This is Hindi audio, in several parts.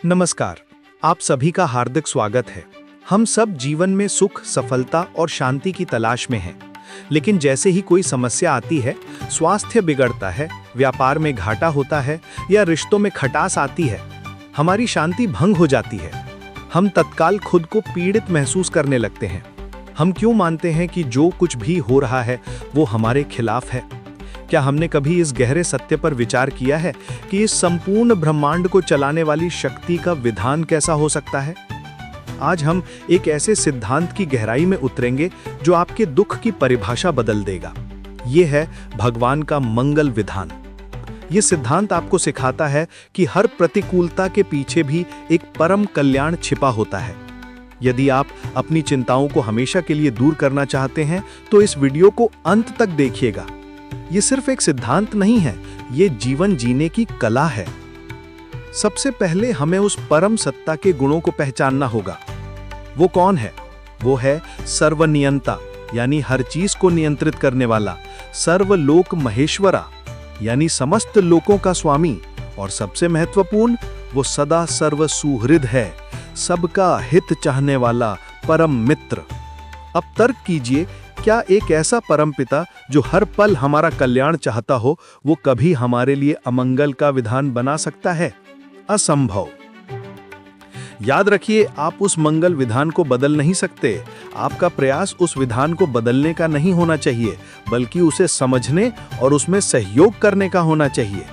नमस्कार। आप सभी का हार्दिक स्वागत है। हम सब जीवन में सुख, सफलता और शांति की तलाश में हैं। लेकिन जैसे ही कोई समस्या आती है, स्वास्थ्य बिगड़ता है, व्यापार में घाटा होता है या रिश्तों में खटास आती है, हमारी शांति भंग हो जाती है। हम तत्काल खुद को पीड़ित महसूस करने लगते हैं। हम क्यों मानते हैं कि जो कुछ भी हो रहा है वो हमारे खिलाफ है? क्या हमने कभी इस गहरे सत्य पर विचार किया है कि इस संपूर्ण ब्रह्मांड को चलाने वाली शक्ति का विधान कैसा हो सकता है? आज हम एक ऐसे सिद्धांत की गहराई में उतरेंगे जो आपके दुख की परिभाषा बदल देगा। ये है भगवान का मंगल विधान। ये सिद्धांत आपको सिखाता है कि हर प्रतिकूलता के पीछे भी एक परम कल्याण छिपा होता है। यदि आप अपनी चिंताओं को हमेशा के लिए दूर करना चाहते हैं तो इस वीडियो को अंत तक देखिएगा। ये सिर्फ एक सिद्धांत नहीं है, ये जीवन जीने की कला है। सबसे पहले हमें उस परम सत्ता के गुणों को पहचानना होगा। वो कौन है? वो है सर्वनियंता, यानी हर चीज को नियंत्रित करने वाला, सर्वलोक महेश्वरा, यानी समस्त लोकों का स्वामी, और सबसे महत्वपूर्ण, वो सदा सर्व सुहृद है, सबका हित चाहने वाला परम मित्र। अब तर्क कीजिए, क्या एक ऐसा परमपिता जो हर पल हमारा कल्याण चाहता हो, वो कभी हमारे लिए अमंगल का विधान बना सकता है? असंभव। याद रखिए, आप उस मंगल विधान को बदल नहीं सकते। आपका प्रयास उस विधान को बदलने का नहीं होना चाहिए, बल्कि उसे समझने और उसमें सहयोग करने का होना चाहिए।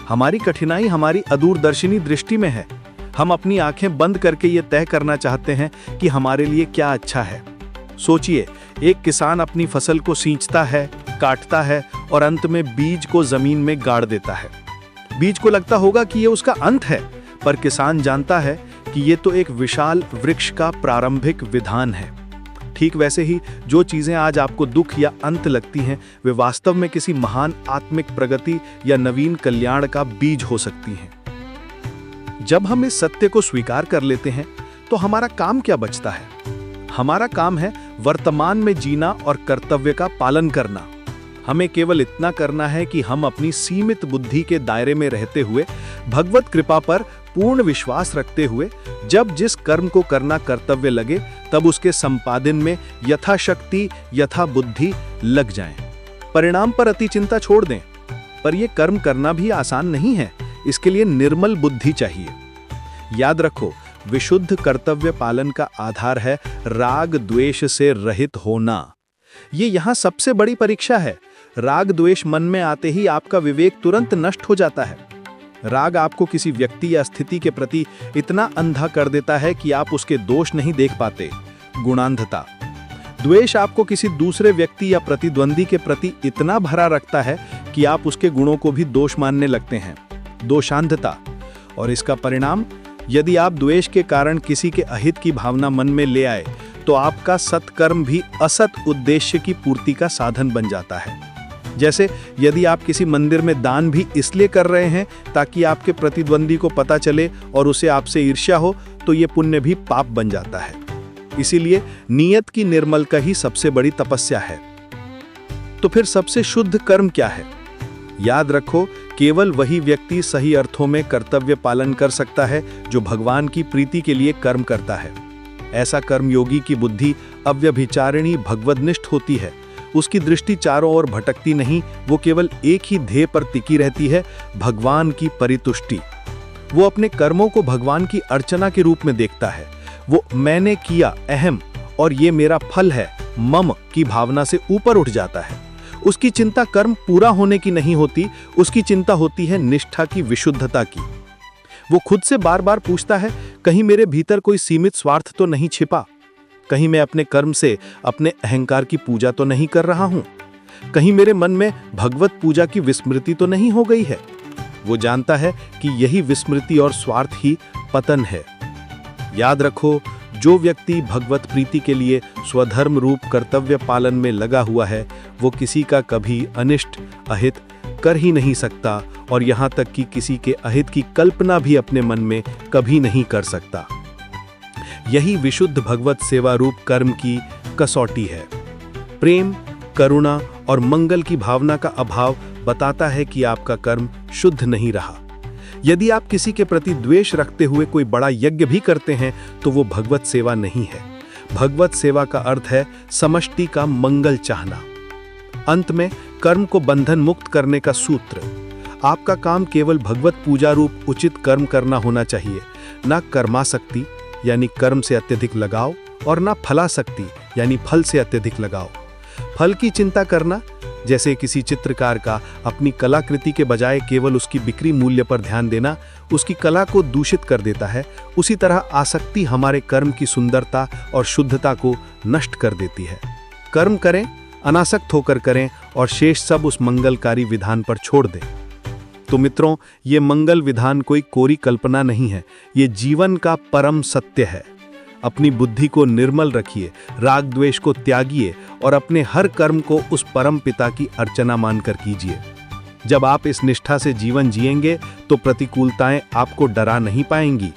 हमारी कठिनाई हमारी अदूरदर्शिनी दृष्टि में है। हम अपनी आंखें बंद करके ये तय करना चाहते हैं कि हमारे लिए क्या अच्छा है। सोचिए, एक किसान अपनी फसल को सींचता है, काटता है और अंत में बीज को जमीन में गाड़ देता है। बीज को लगता होगा कि ये उसका अंत है, पर किसान जानता है कि ये तो एक विशाल वृक्ष का प्रारंभिक विधान है। ठीक वैसे ही जो चीजें आज आपको दुख या अंत लगती हैं, वे वास्तव में किसी महान आत्मिक प्रगति या नवीन कल्याण का बीज हो सकती हैं। जब हम इस सत्य को स्वीकार कर लेते हैं तो हमारा काम क्या बचता है? हमारा काम है वर्तमान में जीना और कर्तव्य का पालन करना। हमें केवल इतना करना है कि हम अपनी सीमित बुद्धि के दायरे में रहते हुए, भगवत कृपा पर पूर्ण विश्वास रखते हुए, जब जिस कर्म को करना कर्तव्य लगे तब उसके संपादन में यथाशक्ति यथा बुद्धि लग जाएं। परिणाम पर अति चिंता छोड़ दें। पर यह कर्म करना भी आसान नहीं है। इसके लिए निर्मल बुद्धि चाहिए। याद रखो, विशुद्ध कर्तव्य पालन का आधार है राग द्वेष से रहित होना। ये यहाँ सबसे बड़ी परीक्षा है। राग द्वेष मन में आते ही आपका विवेक तुरंत नष्ट हो जाता है। राग आपको किसी व्यक्ति या स्थिति के प्रति इतना अंधा कर देता है कि आप उसके दोष नहीं देख पाते, गुणांधता। द्वेष आपको किसी दूसरे व्यक्ति या प्रतिद्वंदी के प्रति इतना भरा रखता है कि आप उसके गुणों को भी दोष मानने लगते हैं, दोषांधता। और इसका परिणाम, यदि आप द्वेष के कारण किसी के अहित की भावना मन में ले आए तो आपका सत्कर्म भी असत उद्देश्य की पूर्ति का साधन बन जाता है। जैसे यदि आप किसी मंदिर में दान भी इसलिए कर रहे हैं ताकि आपके प्रतिद्वंदी को पता चले और उसे आपसे ईर्ष्या हो, तो ये पुण्य भी पाप बन जाता है। इसीलिए नियत की निर्मलता ही सबसे बड़ी तपस्या है। तो फिर सबसे शुद्ध कर्म क्या है? याद रखो, केवल वही व्यक्ति सही अर्थों में कर्तव्य पालन कर सकता है जो भगवान की प्रीति के लिए कर्म करता है। ऐसा कर्मयोगी की बुद्धि अव्यभिचारिणी भगवदनिष्ठ होती है। उसकी दृष्टि चारों ओर भटकती नहीं, वो केवल एक ही ध्येय पर टिकी रहती है, भगवान की परितुष्टि। वो अपने कर्मों को भगवान की अर्चना के रूप में देखता है। वो मैंने किया, अहम, और ये मेरा फल है, मम की भावना से ऊपर उठ जाता है। उसकी चिंता कर्म पूरा होने की नहीं होती, उसकी चिंता होती है निष्ठा की, विशुद्धता की। वो खुद से बार बार पूछता है, कहीं मेरे भीतर कोई सीमित स्वार्थ तो नहीं छिपा? कहीं मैं अपने कर्म से अपने अहंकार की पूजा तो नहीं कर रहा हूं? कहीं मेरे मन में भगवत पूजा की विस्मृति तो नहीं हो गई है? वो जानता है कि यही विस्मृति और स्वार्थ ही पतन है। याद रखो, जो व्यक्ति भगवत प्रीति के लिए स्वधर्म रूप कर्तव्य पालन में लगा हुआ है, वो किसी का कभी अनिष्ट अहित कर ही नहीं सकता, और यहाँ तक कि किसी के अहित की कल्पना भी अपने मन में कभी नहीं कर सकता। यही विशुद्ध भगवत सेवा रूप कर्म की कसौटी है। प्रेम, करुणा और मंगल की भावना का अभाव बताता है कि आपका कर्म शुद्ध नहीं रहा। यदि आप किसी के प्रति द्वेष रखते हुए कोई बड़ा यज्ञ भी करते हैं तो वो भगवत सेवा नहीं है। भगवत सेवा का अर्थ है समष्टि का मंगल चाहना। अंत में कर्म को बंधन मुक्त करने का सूत्र। आपका काम केवल भगवत पूजा रूप उचित कर्म करना होना चाहिए, ना कर्मासक्ति यानी कर्म से अत्यधिक लगाव, और ना फलासक्ति यानी फल से अत्यधिक लगाव। फल की चिंता करना, जैसे किसी चित्रकार का अपनी कलाकृति के बजाय केवल उसकी बिक्री मूल्य पर ध्यान देना उसकी कला को दूषित कर देता है, उसी तरह आसक्ति हमारे कर्म की सुंदरता और शुद्धता को नष्ट कर देती है। कर्म करें, अनासक्त होकर करें और शेष सब उस मंगलकारी विधान पर छोड़ दें। तो मित्रों, ये मंगल विधान कोई कोरी कल्पना नहीं है, ये जीवन का परम सत्य है। अपनी बुद्धि को निर्मल रखिए, राग द्वेष को त्यागिए और अपने हर कर्म को उस परम पिता की अर्चना मानकर कीजिए। जब आप इस निष्ठा से जीवन जिएंगे तो प्रतिकूलताएं आपको डरा नहीं पाएंगी।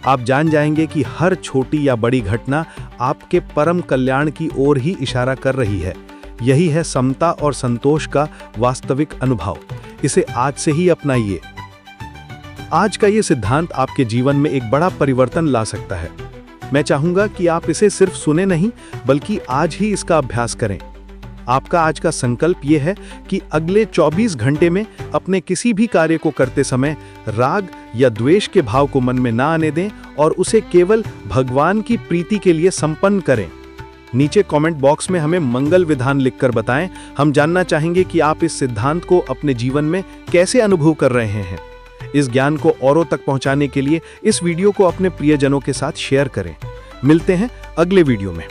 आप जान जाएंगे कि हर छोटी या बड़ी घटना आपके परम कल्याण की ओर ही इशारा कर रही है। यही है समता और संतोष का वास्तविक अनुभव। इसे आज से ही अपनाइए। आज का ये सिद्धांत आपके जीवन में एक बड़ा परिवर्तन ला सकता है। मैं चाहूंगा कि आप इसे सिर्फ सुने नहीं, बल्कि आज ही इसका अभ्यास करें। आपका आज का संकल्प यह है कि अगले 24 घंटे में अपने किसी भी कार्य को करते समय राग या द्वेष के भाव को मन में ना आने दें और उसे केवल भगवान की प्रीति के लिए संपन्न करें। नीचे कमेंट बॉक्स में हमें मंगल विधान लिखकर बताएं। हम जानना चाहेंगे कि आप इस सिद्धांत को अपने जीवन में कैसे अनुभव कर रहे हैं। इस ज्ञान को औरों तक पहुंचाने के लिए इस वीडियो को अपने प्रियजनों के साथ शेयर करें। मिलते हैं अगले वीडियो में।